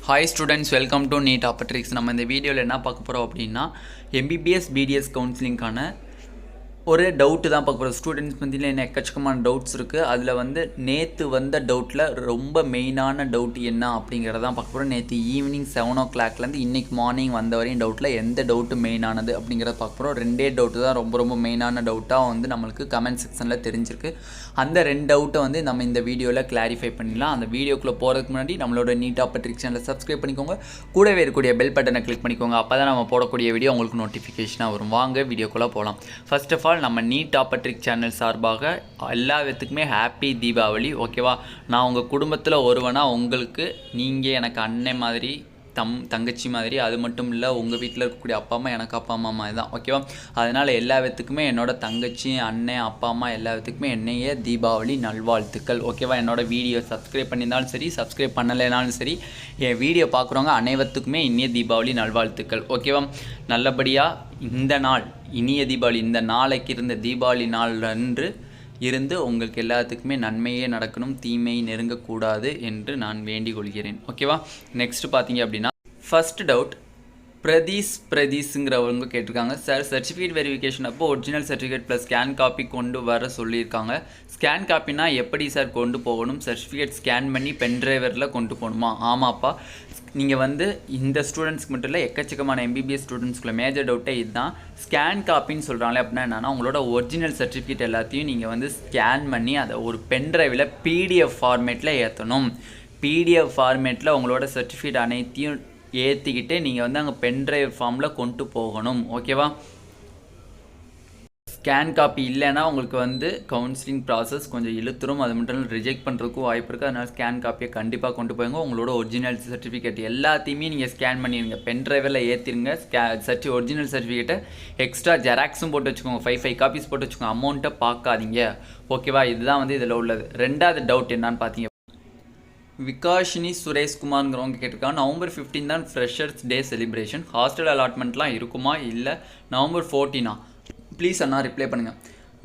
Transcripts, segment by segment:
Hi students, welcome to Neet Optics. நம்ம இந்த வீடியோவில் என்ன பார்க்க போகிறோம் அப்படின்னா MBBS BDS கவுன்சிலிங்கான ஒரு டவுட்டு தான் பார்க்க போகிறோம். ஸ்டூடெண்ட்ஸ் மத்தியில் என்ன எக்கச்சக்கமான டவுட்ஸ் இருக்குது. அதில் வந்து நேற்று வந்த டவுட்டில் ரொம்ப மெயினான டவுட் என்ன அப்படிங்கிறதான் பார்க்க போகிறோம். நேற்று ஈவினிங் 7 o'clock இன்றைக்கி மார்னிங் வந்த வரையும் டவுட்டில் எந்த டவுட்டு மெயினானது அப்படிங்கிறத பார்க்க போகிறோம். ரெண்டே டவுட்டு தான் ரொம்ப மெயினான டவுட்டாக வந்து நம்மளுக்கு கமெண்ட் செக்ஷனில் தெரிஞ்சிருக்கு. அந்த 2 டவுட்டை வந்து நம்ம இந்த வீடியோவில் கிளாரிஃபை பண்ணிடலாம். அந்த வீடியோக்குள்ளே போகிறதுக்கு முன்னாடி நம்மளோட நீட் ஆப்பர்ட்ரிக் சேனலை சப்ஸ்கிரைப் பண்ணிக்கோங்க. கூடவே இருக்கக்கூடிய பெல் பட்டனை கிளிக் பண்ணிக்கோங்க. அப்போ தான் நம்ம போடக்கூடிய வீடியோ உங்களுக்கு நோட்டிஃபிகேஷனாக வரும். வாங்க வீடியோக்குள்ளே போகலாம். ஃபர்ஸ்ட் ஆஃப் ஆல் நம்ம நீட் ஆப்பர்ட்ரிக் சேனல் சார்பாக எல்லா விதத்துக்குமே ஹாப்பி தீபாவளி. ஓகேவா, நான் உங்கள் குடும்பத்தில் ஒருவனா உங்களுக்கு நீங்கள் எனக்கு அண்ணன் மாதிரி தங்கச்சி மாதிரி, அது மட்டும் இல்லை உங்கள் வீட்டில் இருக்கக்கூடிய அப்பா அம்மா எனக்கு அப்பா அம்மா மாதிரி தான். ஓகேவா, அதனால் எல்லா விதத்துக்குமே என்னோட தங்கச்சி அண்ணன் அப்பா அம்மா எல்லா விதத்துக்குமே என்னைய தீபாவளி நல்வாழ்த்துக்கள். ஓகேவா, என்னோட வீடியோ சப்ஸ்கிரைப் பண்ணியிருந்தாலும் சரி சப்ஸ்கிரைப் பண்ணலைனாலும் சரி என் வீடியோ பார்க்குறவங்க அனைவத்துக்குமே இனிய தீபாவளி நல்வாழ்த்துக்கள். ஓகேவா, நல்லபடியாக இந்த நாள் இனிய தீபாவளி இந்த நாளைக்கு இருந்த தீபாவளி நாள் அன்று இருந்து உங்களுக்கு எல்லாத்துக்குமே நன்மையே நடக்கணும், தீமை நெருங்கக்கூடாது என்று நான் வேண்டிக் கொள்கிறேன். ஓகேவா, நெக்ஸ்ட் பார்த்தீங்க அப்படின்னா ஃபர்ஸ்ட் டவுட் பிரதீஷ்ங்கிறவங்க கேட்டிருக்காங்க. சார், சர்டிஃபிகேட் வெரிஃபிகேஷன் அப்போ original certificate plus scan copy கொண்டு வர சொல்லியிருக்காங்க. ஸ்கேன் காப்பினா எப்படி சார் கொண்டு போகணும்? சர்டிஃபிகேட் ஸ்கேன் பண்ணி பென்ட்ரைவரில் கொண்டு போகணுமா? ஆமாப்பா, நீங்கள் வந்து இந்த ஸ்டூடெண்ட்ஸ்க்கு மட்டும் இல்லை எக்கச்சக்கமான MBBS ஸ்டூடெண்ட்ஸ்க்குள்ள மேஜர் டவுட்டே இதுதான். ஸ்கேன் காப்பின்னு சொல்கிறாங்களே அப்படின்னா என்னென்னா, உங்களோட ஒரிஜினல் சர்டிஃபிகேட் எல்லாத்தையும் நீங்கள் வந்து ஸ்கேன் பண்ணி அதை ஒரு பென்ட்ரைவில் PDF ஃபார்மேட்டில் ஏற்றணும். PDF ஃபார்மேட்டில் உங்களோட சர்டிஃபிகேட் அனைத்தையும் ஏற்றிக்கிட்டு நீங்கள் வந்து அங்கே பென்ட்ரைவ் ஃபார்மில் கொண்டு போகணும். ஓகேவா, ஸ்கேன் காப்பி இல்லைன்னா உங்களுக்கு வந்து கவுன்சிலிங் ப்ராசஸ் கொஞ்சம் இழுத்துரும். அது மட்டும் இல்லை ரிஜெக்ட் பண்ணுறதுக்கும் வாய்ப்பு இருக்குது. அதனால் ஸ்கேன் காப்பியை கண்டிப்பாக கொண்டு போய்ங்க. உங்களோட ஒரிஜினல் சர்டிஃபிகேட் எல்லாத்தையுமே நீங்கள் ஸ்கேன் பண்ணிடுங்க, பென்ட்ரைவில் ஏற்றிருங்க. ஒரிஜினல் சர்டிஃபிகேட்டை எக்ஸ்ட்ரா ஜெராக்ஸும் போட்டு வச்சுக்கோங்க, 5 காப்பீஸ் போட்டு வச்சுக்கோங்க. அமௌண்ட்டை பார்க்காதீங்க. ஓகேவா, இதுதான் வந்து இதில் உள்ளது. ரெண்டாவது டவுட் என்னன்னு பார்த்தீங்க, விகாஷினி சுரேஷ்குமார்ங்கிறவங்க கேட்டிருக்காங்க. November 15 தான் ஃப்ரெஷர்ஸ் டே செலிப்ரேஷன், ஹாஸ்டல் அலாட்மெண்ட்லாம் இருக்குமா இல்லை November 14 ப்ளீஸ் அண்ணா ரிப்ளை பண்ணுங்கள்.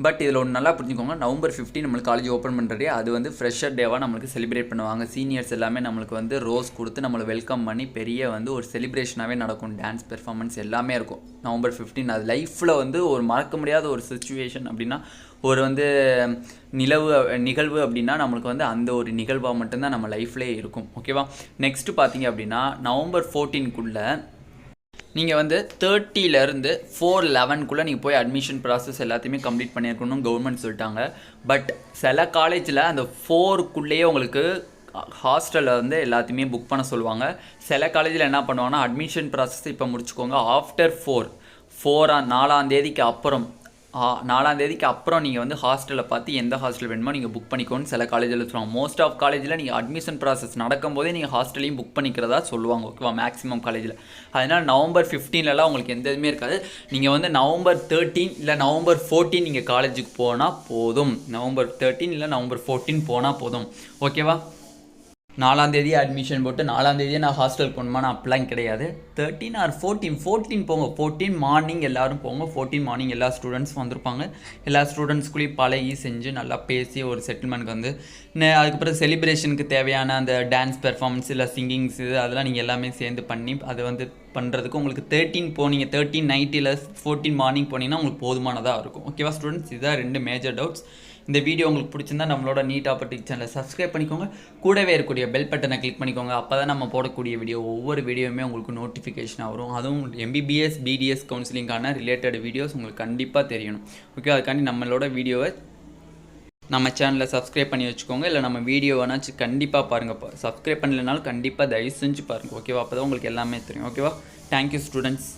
பட் இதில் ஒன்று நல்லா புரிஞ்சுக்கோங்க, November 15 நம்மளுக்கு காலேஜ் ஓப்பன் பண்ணுறதே அது வந்து ஃப்ரெஷர் டேவாக நம்மளுக்கு செலிப்ரேட் பண்ணுவாங்க. சீனியர்ஸ் எல்லாமே நம்மளுக்கு வந்து ரோஸ் கொடுத்து நம்மளை வெல்கம் பண்ணி பெரிய வந்து ஒரு செலிப்ரேஷனாகவே நடக்கும். டான்ஸ் பெர்ஃபார்மன்ஸ் எல்லாமே இருக்கும் November 15. அது லைஃப்பில் வந்து ஒரு மறக்க முடியாத ஒரு சிச்சுவேஷன் அப்படின்னா, ஒரு வந்து நிகழ்வு அப்படின்னா நம்மளுக்கு வந்து அந்த ஒரு நிகழ்வாக மட்டும்தான் நம்ம லைஃப்லேயே இருக்கும். ஓகேவா, நெக்ஸ்ட்டு பார்த்தீங்க அப்படின்னா November 14 நீங்கள் வந்து 30 4/11 நீங்கள் போய் அட்மிஷன் ப்ராசஸ் எல்லாத்தையுமே கம்ப்ளீட் பண்ணியிருக்கணும் கவர்மெண்ட் சொல்லிட்டாங்க. பட் சில காலேஜில் அந்த 4 உங்களுக்கு ஹாஸ்டலில் வந்து எல்லாத்தையுமே புக் பண்ண சொல்லுவாங்க. சில காலேஜில் என்ன பண்ணுவாங்கன்னா, அட்மிஷன் ப்ராசஸ் இப்போ முடிச்சுக்கோங்க, ஆஃப்டர் 4ஆம் தேதிக்கு அப்புறம் நீங்கள் வந்து ஹாஸ்டலில் பார்த்து எந்த ஹாஸ்டல் வேணுமோ நீங்கள் புக் பண்ணிக்கோன்னு சில காலேஜில் சொல்லுவாங்க. மோஸ்ட் ஆஃப் காலேஜில் நீங்கள் அட்மிஷன் ப்ராசஸ் நடக்கும்போதே நீங்கள் ஹாஸ்டலையும் புக் பண்ணிக்கிறதா சொல்லுவாங்க. ஓகேவா, மேக்ஸிமம் காலேஜில். அதனால் November 15 உங்களுக்கு எந்த இதுவுமே இருக்காது. நீங்கள் வந்து November 13 இல்லை November 14 நீங்கள் காலேஜுக்கு போனால் போதும். November 13 இல்லை November 14 போனால் போதும். ஓகேவா, 4ஆம் தேதி அட்மிஷன் போட்டு 4ஆம் தேதியே நான் ஹாஸ்டல் போகணுமானா அப்படிலாம் கிடையாது. 13 or 14 போங்க. 14 மார்னிங் எல்லோரும் போங்க. 14 மார்னிங் எல்லா ஸ்டூடெண்ட்ஸும் வந்திருப்பாங்க. எல்லா ஸ்டூடெண்ட்ஸ்குள்ளேயும் பழகி செஞ்சு நல்லா பேசி ஒரு செட்டில்மெண்ட்க்கு வந்து அதுக்கப்புறம் செலிப்ரேஷனுக்கு தேவையான அந்த டான்ஸ் பெர்ஃபார்மன்ஸ் இல்லை சிங்கிங்ஸு அதெல்லாம் நீங்கள் எல்லாமே சேர்ந்து பண்ணி அதை வந்து பண்ணுறதுக்கு உங்களுக்கு 13 போனீங்க, 13 நைட் இல்லை 14 மார்னிங் போனீங்கன்னா உங்களுக்கு போதுமானதாக இருக்கும். ஓகேவா ஸ்டூடெண்ட்ஸ், இதுதான் 2 மேஜர் டவுட்ஸ். இந்த வீடியோ உங்களுக்கு பிடிச்சிருந்தா நம்மளோட நீட் ஆப்பர்ட்ரிக் சேனலை சப்ஸ்கிரைப் பண்ணிக்கோங்க. கூடவே இருக்கக்கூடிய பெல் பட்டனை கிளிக் பண்ணிக்கோங்க. அப்போ தான் நம்ம போடக்கூடிய ஒவ்வொரு வீடியோவுமே உங்களுக்கு நோட்டிஃபிகேஷனாக வரும். அதுவும் MBBS BDS கவுன்சிலிங்கான ரிலேட்டட் வீடியோஸ் உங்களுக்கு கண்டிப்பாக தெரியணும். ஓகே, அதுக்காண்டி நம்மளோட வீடியோவை நம்ம சேனலில் சப்ஸ்கிரைப் பண்ணி வச்சுக்கோங்க. இல்லை நம்ம வீடியோ வேணாச்சும் கண்டிப்பாக பாருங்கள். சப்ஸ்கிரைப் பண்ணலைனாலும் கண்டிப்பாக தயவு செஞ்சு பாருங்கள். ஓகேவா, அப்போ தான் உங்களுக்கு எல்லாமே தெரியும். ஓகேவா, தேங்க்யூ ஸ்டூடெண்ட்ஸ்.